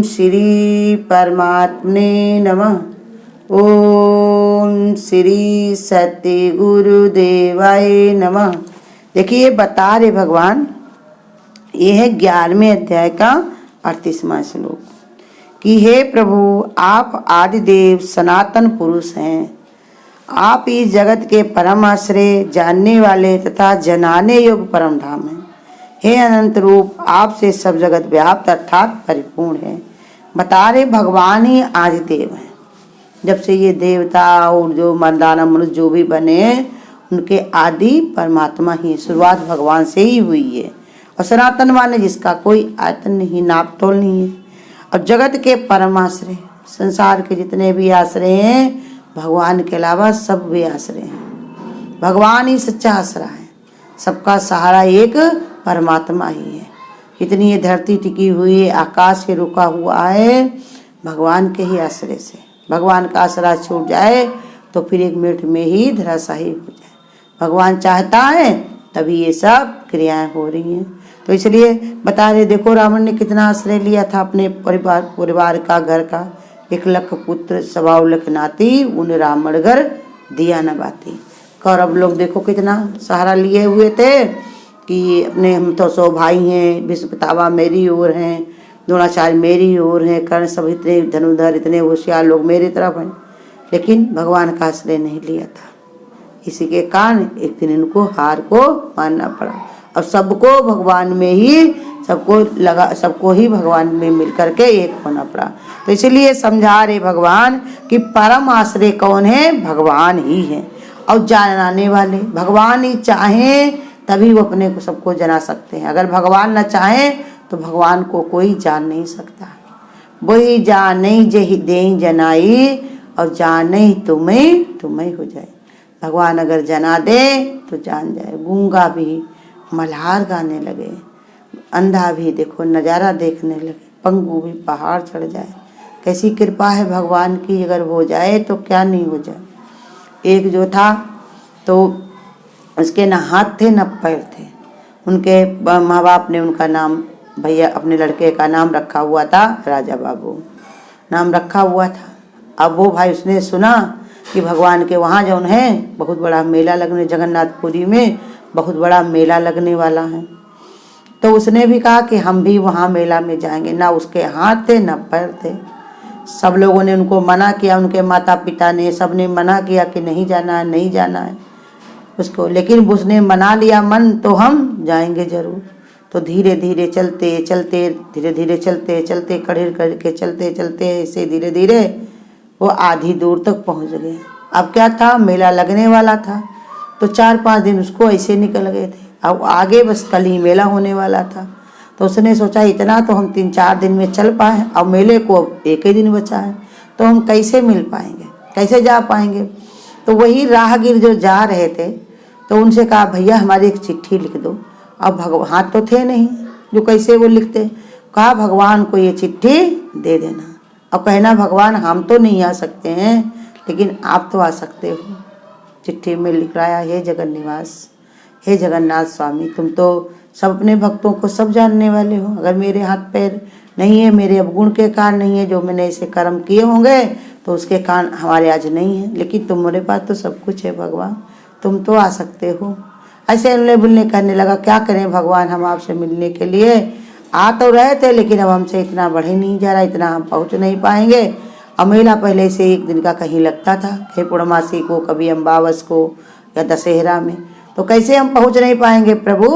श्री परमात्मने नमः। ओम श्री सत्य गुरुदेवाय नमः। देखिए बता रहे भगवान, ये है 11वें अध्याय का 38वां श्लोक कि हे प्रभु, आप आदिदेव सनातन पुरुष हैं। आप इस जगत के परम आश्रय, जानने वाले तथा जनाने योग्य परम धाम हैं। हे अनंत रूप, आपसे सब जगत व्याप्त अर्थात परिपूर्ण है। बता रहे भगवान ही आदिदेव हैं। जब से ये देवता और जो मर्दाना मनुष्य जो भी बने, उनके आदि परमात्मा ही, शुरुआत भगवान से ही हुई है। और सनातन माने जिसका कोई आयतन नहीं, नाप तोल नहीं है। और जगत के परम आश्रय, संसार के जितने भी आश्रय हैं भगवान के अलावा सब भी आश्रय हैं। भगवान ही सच्चा आसरा है। सबका सहारा एक परमात्मा ही है। इतनी ये धरती टिकी हुई है, आकाश से रुका हुआ है भगवान के ही आश्रय से। भगवान का आसरा छूट जाए तो फिर एक मिनट में ही धराशायी हो जाए। भगवान चाहता है तभी ये सब क्रियाएं हो रही हैं। तो इसलिए बता रहे, देखो रावण ने कितना आश्रय लिया था अपने परिवार का, घर का। 1 लाख पुत्र 1.25 लाख नाती, उन रावण घर दिया न बाती। कौरव लोग देखो कितना सहारा लिए हुए थे कि अपने हम तो 100 भाई हैं, भीष्म पितामह मेरी ओर हैं, द्रोणाचार्य मेरी ओर हैं, कर्ण सब इतने धनुर्धर, इतने होशियार लोग मेरी तरफ हैं। लेकिन भगवान का आश्रय नहीं लिया था। इसी के कारण एक दिन इनको हार को मानना पड़ा। अब सबको भगवान में ही सबको ही भगवान में मिल करके एक होना पड़ा। तो इसीलिए समझा रहे भगवान कि परम आश्रय कौन है? भगवान ही है। और जानने वाले भगवान ही चाहें तभी वो अपने को सबको जना सकते हैं। अगर भगवान न चाहे तो भगवान को कोई जान नहीं सकता। वही जाने जही दे जनाई, और जाने तुम्हें हो जाए। भगवान अगर जना दे तो जान जाए। गूंगा भी मल्हार गाने लगे, अंधा भी देखो नज़ारा देखने लगे, पंगु भी पहाड़ चढ़ जाए। कैसी कृपा है भगवान की, अगर हो जाए तो क्या नहीं हो जाए। एक जो था तो उसके न हाथ थे न पैर थे। उनके माँ बाप ने उनका नाम, भैया अपने लड़के का नाम रखा हुआ था राजा बाबू, नाम रखा हुआ था। अब वो भाई उसने सुना कि भगवान के वहाँ जो है बहुत बड़ा मेला लगने, जगन्नाथपुरी में बहुत बड़ा मेला लगने वाला है। तो उसने भी कहा कि हम भी वहाँ मेला में जाएंगे। ना उसके हाथ थे न पैर थे। सब लोगों ने उनको मना किया, उनके माता पिता ने, सब ने मना किया कि नहीं जाना है, नहीं जाना है उसको। लेकिन उसने मना लिया मन, तो हम जाएंगे जरूर। तो धीरे धीरे चलते चलते, धीरे धीरे चलते चलते, कड़ेर करके चलते चलते ऐसे धीरे धीरे वो आधी दूर तक पहुंच गए। अब क्या था, मेला लगने वाला था। तो 4-5 दिन उसको ऐसे निकल गए थे। अब आगे बस कल ही मेला होने वाला था। तो उसने सोचा इतना तो हम 3-4 दिन में चल पाए, अब मेले को अब 1 ही दिन बचा है, तो हम कैसे मिल पाएंगे, कैसे जा पाएंगे। तो वही राहगीर जो जा रहे थे तो उनसे कहा, भैया हमारी एक चिट्ठी लिख दो। अब भगवान तो थे नहीं जो कैसे वो लिखते। कहा भगवान को ये चिट्ठी दे देना और कहना, भगवान हम तो नहीं आ सकते हैं लेकिन आप तो आ सकते हो। चिट्ठी में लिख रहा है, हे जगन निवास, हे जगन्नाथ स्वामी, तुम तो सब अपने भक्तों को सब जानने वाले हो। अगर मेरे हाथ पैर नहीं है, मेरे अवगुण के कारण नहीं है, जो मैंने ऐसे कर्म किए होंगे तो उसके कारण हमारे आज नहीं है, लेकिन तुम्हारे पास तो सब कुछ है भगवान, तुम तो आ सकते हो। ऐसे उल्ले बुल्ले करने लगा। क्या करें भगवान, हम आपसे मिलने के लिए आ तो रहे थे लेकिन अब हमसे इतना बढ़ ही नहीं जा रहा, इतना हम पहुँच नहीं पाएंगे। और मेला पहले से 1 दिन का कहीं लगता था, कहीं पूर्णमासी को, कभी अम्बावस को या दशहरा में। तो कैसे हम पहुँच नहीं पाएंगे प्रभु,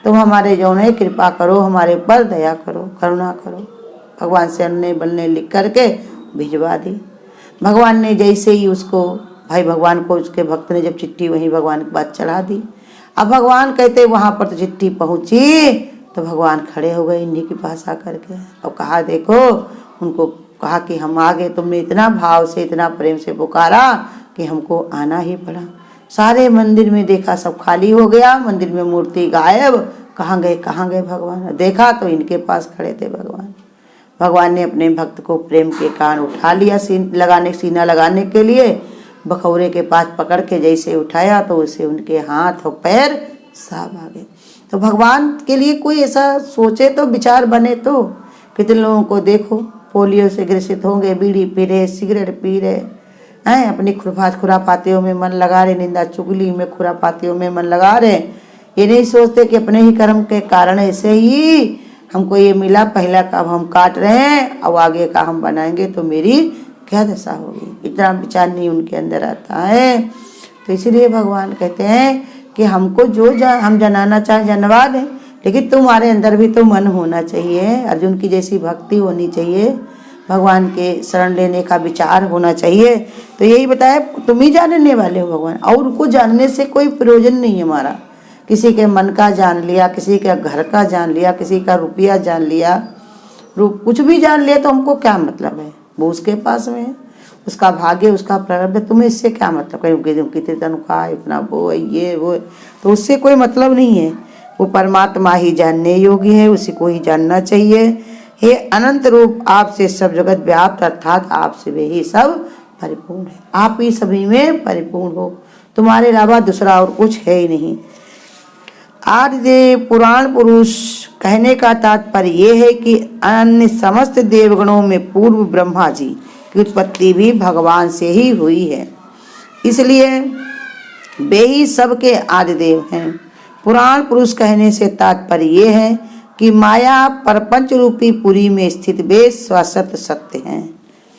तुम हमारे जो है कृपा करो, हमारे पर दया करो, करुणा करो। भगवान से अन्य बलने लिख करके भिजवा दी। भगवान ने जैसे ही उसको, भाई भगवान को उसके भक्त ने जब चिट्ठी वहीं भगवान के पास चढ़ा दी। अब भगवान कहते वहाँ पर तो चिट्ठी पहुँची तो भगवान खड़े हो गए इन्हीं के पास आकर के और कहा, देखो, उनको कहा कि हम आ गए, तुमने इतना भाव से इतना प्रेम से पुकारा कि हमको आना ही पड़ा। सारे मंदिर में देखा सब खाली हो गया, मंदिर में मूर्ति गायब। कहाँ गए भगवान? देखा तो इनके पास खड़े थे भगवान। भगवान ने अपने भक्त को प्रेम के कारण उठा लिया, सीना लगाने के लिए। बखौरे के पास पकड़ के जैसे उठाया तो उसे उनके हाथ और पैर साफ आ गए। तो भगवान के लिए कोई ऐसा सोचे तो, विचार बने तो। कितने लोगों को देखो पोलियो से ग्रसित होंगे, बीड़ी पी रहे, सिगरेट पी रहे हैं, अपनी खुरापातियों में मन लगा रहे, निंदा चुगली में खुरापातियों में मन लगा रहे। ये नहीं सोचते कि अपने ही कर्म के कारण ऐसे ही हमको ये मिला, पहला का अब हम काट रहे हैं, अब आगे का हम बनाएंगे तो मेरी क्या दशा होगी। इतना विचार नहीं उनके अंदर आता है। तो इसलिए भगवान कहते हैं कि हमको जो हम जनाना चाहे जनवा दें, लेकिन तुम्हारे अंदर भी तो मन होना चाहिए, अर्जुन की जैसी भक्ति होनी चाहिए, भगवान के शरण लेने का विचार होना चाहिए। तो यही बताया, तुम ही जानने वाले हो भगवान, और को जानने से कोई प्रयोजन नहीं है हमारा। किसी के मन का जान लिया, किसी के घर का जान लिया, किसी का रुपया जान लिया, कुछ भी जान लिया तो हमको क्या मतलब है, वो उसके पास में है, उसका भाग्य, उसका प्रारब्ध, तुम्हें इससे क्या मतलब। कहीं कितनी तनख्वाह, इतना वो ये वो, तो उससे कोई मतलब नहीं है। वो परमात्मा ही जानने योग्य है, उसी को ही जानना चाहिए। हे अनंत रूप, आपसे सब जगत व्याप्त, अर्थात आपसे वे ही सब परिपूर्ण है। आप ही सभी में परिपूर्ण हो, तुम्हारे अलावा दूसरा और कुछ है ही नहीं। आदिदेव पुराण पुरुष कहने का तात्पर्य यह है कि अन्य समस्त देवगणों में पूर्व ब्रह्मा जी की उत्पत्ति भी भगवान से ही हुई है, इसलिए वे ही सबके आदिदेव हैं। पुराण पुरुष कहने से तात्पर्य यह है कि माया परपंच रूपी पुरी में स्थित वे स्वसत सत्य हैं।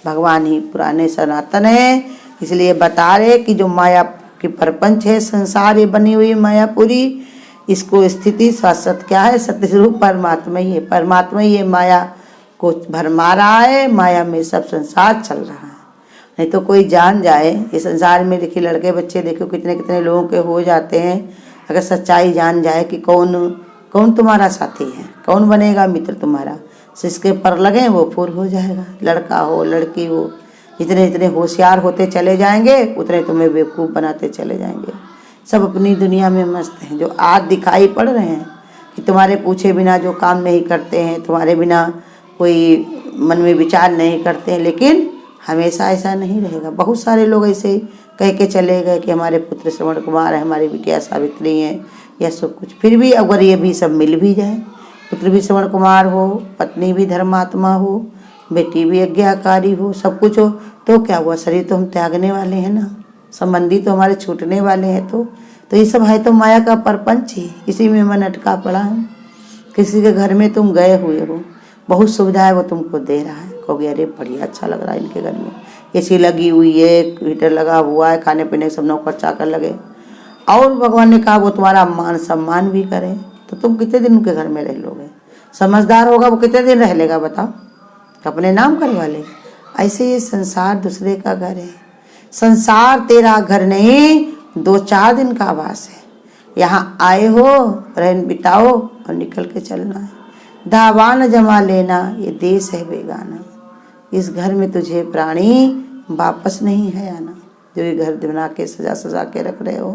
भगवान ही पुराने सनातन है, इसलिए बता रहे कि जो माया की परपंच है, संसार ये बनी हुई मायापुरी, इसको स्थिति शाश्वत क्या है, सत्य स्वरूप परमात्मा ही है। परमात्मा ही है, माया को भरमा रहा है, माया में सब संसार चल रहा है। नहीं तो कोई जान जाए इस संसार में, देखिए लड़के बच्चे देखो कितने कितने लोगों के हो जाते हैं, अगर सच्चाई जान जाए कि कौन कौन तुम्हारा साथी है, कौन बनेगा मित्र तुम्हारा, जिसके पर लगे वो फूर हो जाएगा। लड़का हो लड़की हो, जितने जितने होशियार होते चले जाएंगे उतने तुम्हें बेवकूफ़ बनाते चले जाएंगे। सब अपनी दुनिया में मस्त हैं। जो आज दिखाई पड़ रहे हैं कि तुम्हारे पूछे बिना जो काम नहीं करते हैं, तुम्हारे बिना कोई मन में विचार नहीं करते हैं, लेकिन हमेशा ऐसा नहीं रहेगा। बहुत सारे लोग ऐसे कह के चले गए कि हमारे पुत्र श्रवण कुमार है, हमारी बिटिया सावित्री है, या सब कुछ। फिर भी अगर ये भी सब मिल भी जाए, पुत्र भी श्रवण कुमार हो, पत्नी भी धर्मात्मा हो, बेटी भी आज्ञाकारी हो, सब कुछ हो, तो क्या हुआ, शरीर तो हम त्यागने वाले हैं ना, संबंधी तो हमारे छूटने वाले हैं। तो ये सब है तो माया का परपंच ही, इसी में मन अटका पड़ा है। किसी के घर में तुम गए हुए हो, बहुत सुविधा है वो तुमको दे रहा है, कहोगे अरे बढ़िया अच्छा लग रहा है इनके घर में, एसी लगी हुई है, हीटर लगा हुआ है, खाने पीने सब नौकर चाकर लगे, और भगवान ने कहा वो तुम्हारा मान सम्मान भी करे, तो तुम कितने दिन उनके घर में रह लोगे। समझदार होगा वो कितने दिन रह लेगा बताओ, अपने नाम करवा लेगा। ऐसे ये संसार दूसरे का घर है, संसार तेरा घर नहीं, 2-4 दिन का आवास है। यहाँ आए हो, रहन बिताओ और निकल के चलना है। दावान जमा लेना, ये देश है बेगाना, इस घर में तुझे प्राणी वापस नहीं है आना। जो ये घर बना के सजा सजा के रख रहे हो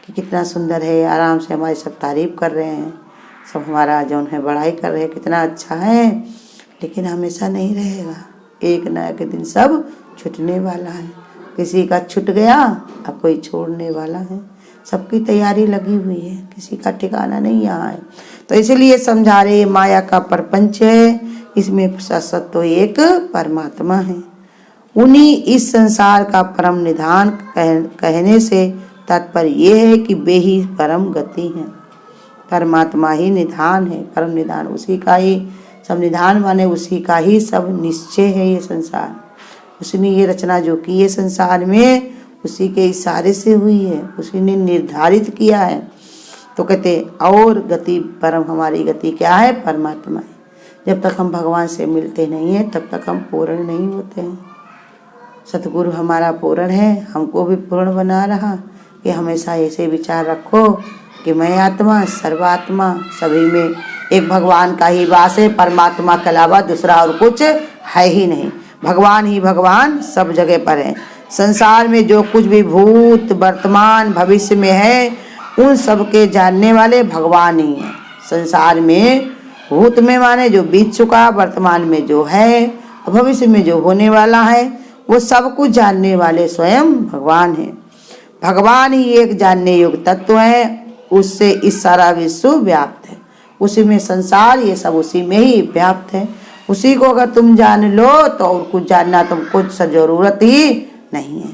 कि कितना सुंदर है, आराम से हमारी सब तारीफ कर रहे हैं, सब हमारा जो है बड़ाई कर रहे हैं, कितना अच्छा है, लेकिन हमेशा नहीं रहेगा। एक न एक दिन सब छूटने वाला है। किसी का छूट गया, अब कोई छोड़ने वाला है। सबकी तैयारी लगी हुई है, किसी का ठिकाना नहीं यहाँ है। तो इसलिए समझा रहे माया का परपंच है, इसमें सत्य एक परमात्मा है। उन्हीं इस संसार का परम निधान कहने से तात्पर्य यह है कि वे ही परम गति है। परमात्मा ही निधान है, परम निधान उसी का ही सब निधान माने उसी का ही सब निश्चय है। ये संसार उसी ने ये रचना जो की है संसार में, उसी के इशारे से हुई है, उसी ने निर्धारित किया है। तो कहते और गति परम, हमारी गति क्या है, परमात्मा है। जब तक हम भगवान से मिलते नहीं हैं तब तक हम पूर्ण नहीं होते हैं। सतगुरु हमारा पूर्ण है, हमको भी पूर्ण बना रहा कि हमेशा ऐसे विचार रखो कि मैं आत्मा सर्वात्मा, सभी में एक भगवान का ही वास है, परमात्मा के अलावा दूसरा और कुछ है ही नहीं। भगवान ही भगवान सब जगह पर है। संसार में जो कुछ भी भूत वर्तमान भविष्य में है, उन सब के जानने वाले भगवान ही हैं। संसार में भूत में माने जो बीत चुका, वर्तमान में जो है, भविष्य में जो होने वाला है, वो सब कुछ जानने वाले स्वयं भगवान हैं। भगवान ही एक जानने योग्य तत्व है, उससे इस सारा विश्व व्याप्त है। उसी में संसार, ये सब उसी में ही व्याप्त है। उसी को अगर तुम जान लो तो और कुछ जानना तुमको जरूरत ही नहीं है।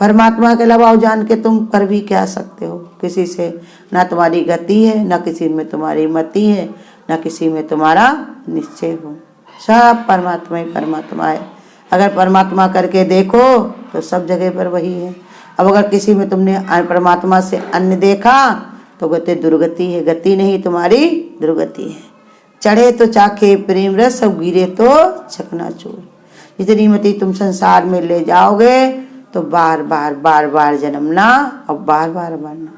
परमात्मा के अलावा जान के तुम कर भी क्या सकते हो? किसी से ना तुम्हारी गति है, ना किसी में तुम्हारी मति है, ना किसी में तुम्हारा निश्चय हो। सब परमात्मा ही परमात्मा है। अगर परमात्मा करके देखो तो सब जगह पर वही है। अब अगर किसी में तुमने परमात्मा से अन्य देखा तो गति दुर्गति है, गति नहीं तुम्हारी दुर्गति है। चढ़े तो चाखे प्रेम रस, अब गिरे तो चकनाचूर। जितनी मति तुम संसार में ले जाओगे तो बार बार जन्मना और बार बार मरना,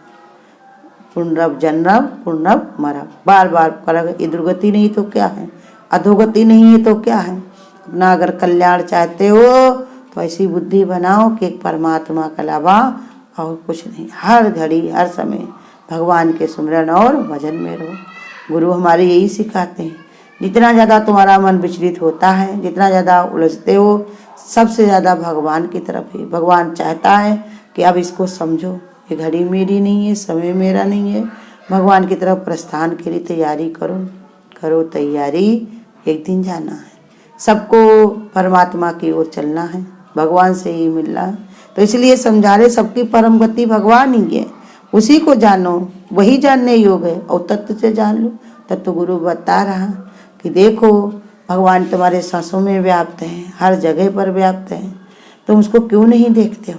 पुनरव जन्म पुनरव मरव, बार बार करोगे। ये दुर्गति नहीं तो क्या है, अधोगति नहीं है तो क्या है। अपना अगर कल्याण चाहते हो तो ऐसी बुद्धि बनाओ कि एक परमात्मा के अलावा और कुछ नहीं, हर घड़ी हर समय भगवान के सुमिरन और भजन में रहो। गुरु हमारे यही सिखाते हैं। जितना ज़्यादा तुम्हारा मन विचलित होता है, जितना ज़्यादा उलझते हो, सबसे ज़्यादा भगवान की तरफ ही। भगवान चाहता है कि अब इसको समझो, ये घड़ी मेरी नहीं है, समय मेरा नहीं है। भगवान की तरफ प्रस्थान के लिए तैयारी करो तैयारी, एक दिन जाना है। सबको परमात्मा की ओर चलना है, भगवान से ही मिलना है। तो इसलिए समझा रहे सबकी परम गति भगवान ही है, उसी को जानो, वही जानने योग्य है। और तत्व से जान लो। तत्व गुरु बता रहा कि देखो भगवान तुम्हारे सांसों में व्याप्त हैं, हर जगह पर व्याप्त हैं, तुम उसको क्यों नहीं देखते हो?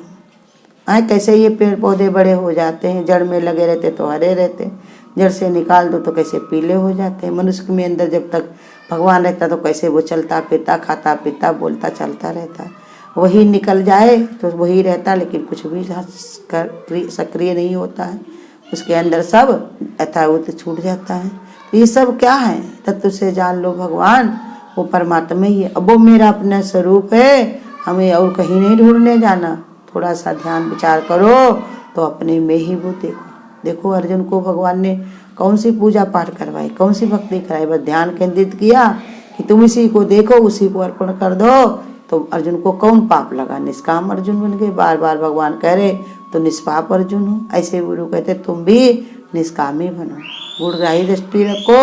कैसे ये पेड़ पौधे बड़े हो जाते हैं, जड़ में लगे रहते तो हरे रहते, जड़ से निकाल दो तो कैसे पीले हो जाते हैं। मनुष्य में अंदर जब तक भगवान रहता तो कैसे वो चलता फिरता, खाता पीता, बोलता चलता रहता। वही निकल जाए तो वही रहता, लेकिन कुछ भी सक्रिय नहीं होता है, उसके अंदर सब यथावत छूट जाता है। तो ये सब क्या है? तत्व से जान लो भगवान वो परमात्मा ही है। अब वो मेरा अपना स्वरूप है, हमें और कहीं नहीं ढूंढने जाना। थोड़ा सा ध्यान विचार करो तो अपने में ही वो देखो अर्जुन को भगवान ने कौन सी पूजा पाठ करवाई, कौन सी भक्ति कराई। बस ध्यान केंद्रित किया कि तुम इसी को देखो, उसी को अर्पण कर दो, तो अर्जुन को कौन पाप लगा, निष्काम अर्जुन बन गए। बार बार भगवान कह रहे तो निष्पाप अर्जुन हो। ऐसे गुरु कहते तुम भी निष्कामी बनो, गुणग्राही दृष्टि रखो,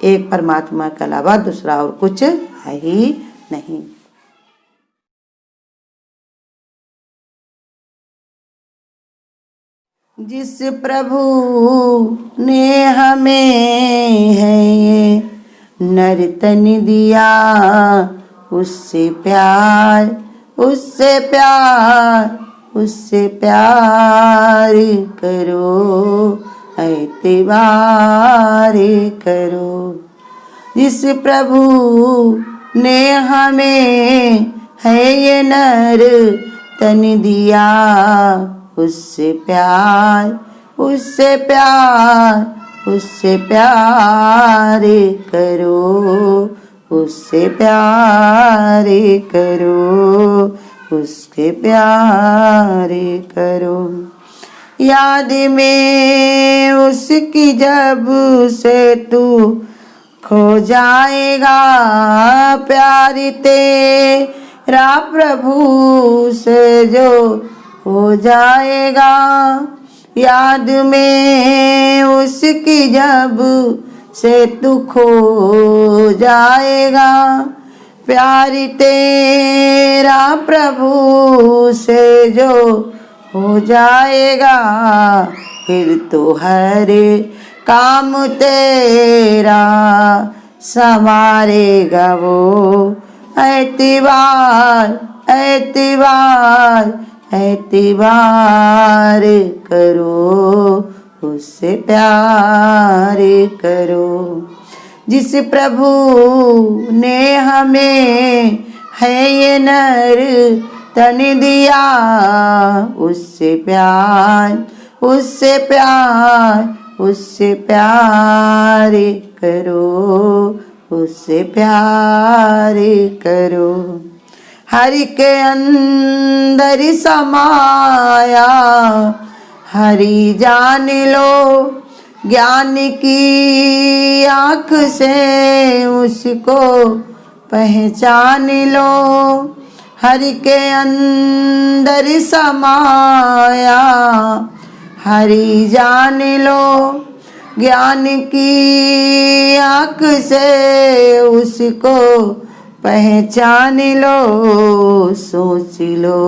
एक परमात्मा के अलावा दूसरा और कुछ है ही नहीं। जिस प्रभु ने हमें है ये नर तन दिया, उससे प्यार उससे प्यार उससे प्यार करो, एतबार करो। जिस प्रभु ने हमें है ये नर तन दिया, उससे प्यार उससे प्यार उससे प्यार करो, उससे प्यार करो, उसके प्यार करो। याद में उसकी जब से तू खो जाएगा, प्यार तेरा प्रभु से जो हो जाएगा। याद में उसकी जब से तू खो जाएगा, प्यार तेरा प्रभु से जो हो जाएगा, फिर तो हर काम तेरा संवारेगा वो। एतबार एतबार एतबार करो, उससे प्यार करो। जिस प्रभु ने हमें है ये नर तन दिया, उससे प्यार उससे प्यार उससे प्यार करो, उससे प्यार करो। हरि के अंदर समाया हरि जान लो, ज्ञान की आँख से उसको पहचान लो। हरि के अंदर समाया हरि जान लो, ज्ञान की आँख से उसको पहचान लो, सोच लो,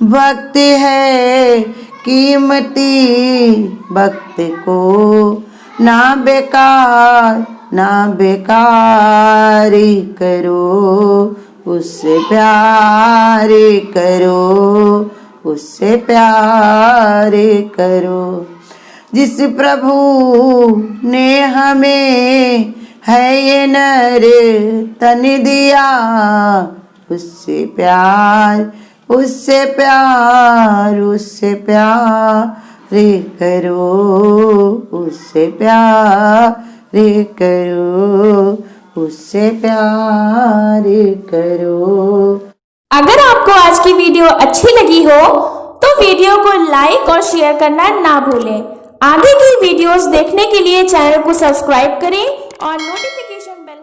वक्त है कीमती, वक्त को ना बेकार करो, उससे प्यार करो, उससे प्यार करो। जिस प्रभु ने हमें है ये नर तन दिया, उससे प्यार, उससे प्यार, उससे प्यार करो, उससे प्यार करो, उससे प्यार करो। अगर आपको आज की वीडियो अच्छी लगी हो तो वीडियो को लाइक और शेयर करना ना भूलें। आगे की वीडियोस देखने के लिए चैनल को सब्सक्राइब करें और नोटिफिकेशन बेल